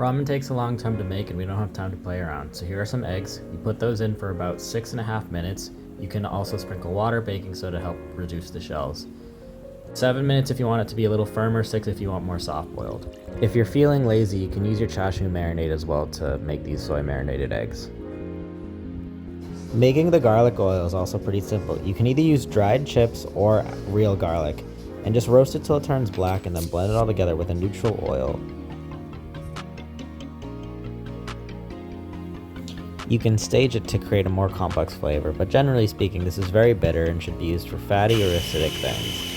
Ramen takes a long time to make and we don't have time to play around, so here are some eggs. You put those in for about 6.5 minutes. You can also sprinkle water, baking soda to help reduce the shells. 7 minutes if you want it to be a little firmer, 6 if you want more soft boiled. If you're feeling lazy, you can use your chashu marinade as well to make these soy marinated eggs. Making the garlic oil is also pretty simple. You can either use dried chips or real garlic, and just roast it till it turns black and then blend it all together with a neutral oil. You can stage it to create a more complex flavor, but generally speaking, this is very bitter and should be used for fatty or acidic things.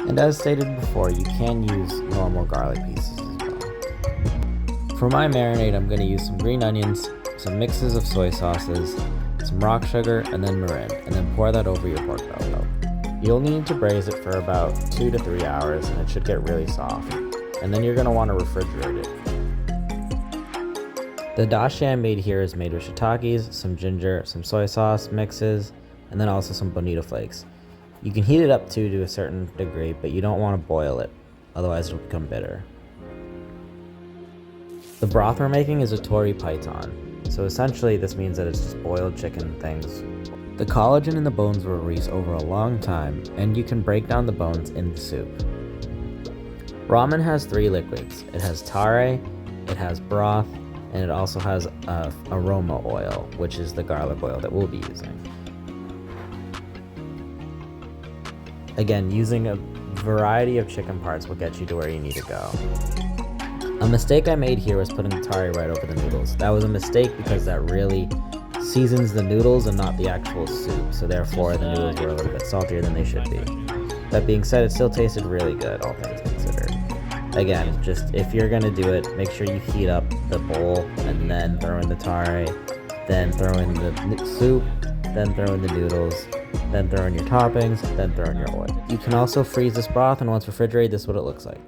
And as stated before, you can use normal garlic pieces as well. For my marinade, I'm going to use some green onions, some mixes of soy sauces, some rock sugar, and then mirin, and then pour that over your pork belly. You'll need to braise it for about 2 to 3 hours, and it should get really soft. And then you're going to want to refrigerate it. The Dasham made here is made with shiitakes, some ginger, some soy sauce mixes, and then also some bonito flakes. You can heat it up to a certain degree, but you don't want to boil it, otherwise it'll become bitter. The broth we're making is a Tori Paitan, so essentially this means that it's just boiled chicken things. The collagen in the bones will release over a long time, and you can break down the bones in the soup. Ramen has 3 liquids. It has tare, it has broth, and it also has aroma oil, which is the garlic oil that we'll be using. Again, using a variety of chicken parts will get you to where you need to go. A mistake I made here was putting the tare right over the noodles. That was a mistake because that really seasons the noodles and not the actual soup, so therefore the noodles were a little bit saltier than they should be. That being said, it still tasted really good, all things considered. Again, just if you're gonna do it, make sure you heat up the bowl and then throw in the tare, then throw in the soup, then throw in the noodles, then throw in your toppings, then throw in your oil. You can also freeze this broth, and once refrigerated, this is what it looks like.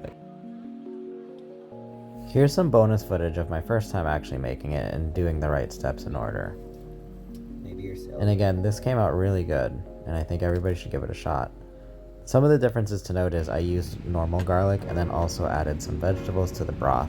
Here's some bonus footage of my first time actually making it and doing the right steps in order. And again, this came out really good, and I think everybody should give it a shot. Some of the differences to note is I used normal garlic and then also added some vegetables to the broth.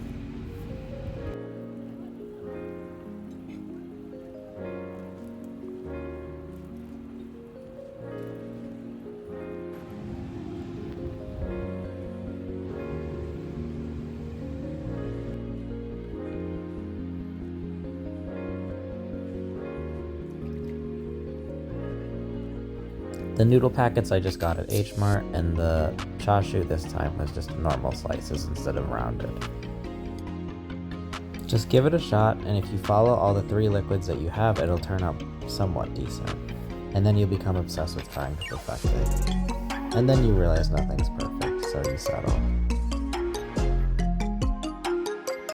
The noodle packets I just got at H Mart, and the chashu this time was just normal slices instead of rounded. Just give it a shot, and if you follow all the 3 liquids that you have, it'll turn out somewhat decent. And then you'll become obsessed with trying to perfect it. And then you realize nothing's perfect, so you settle.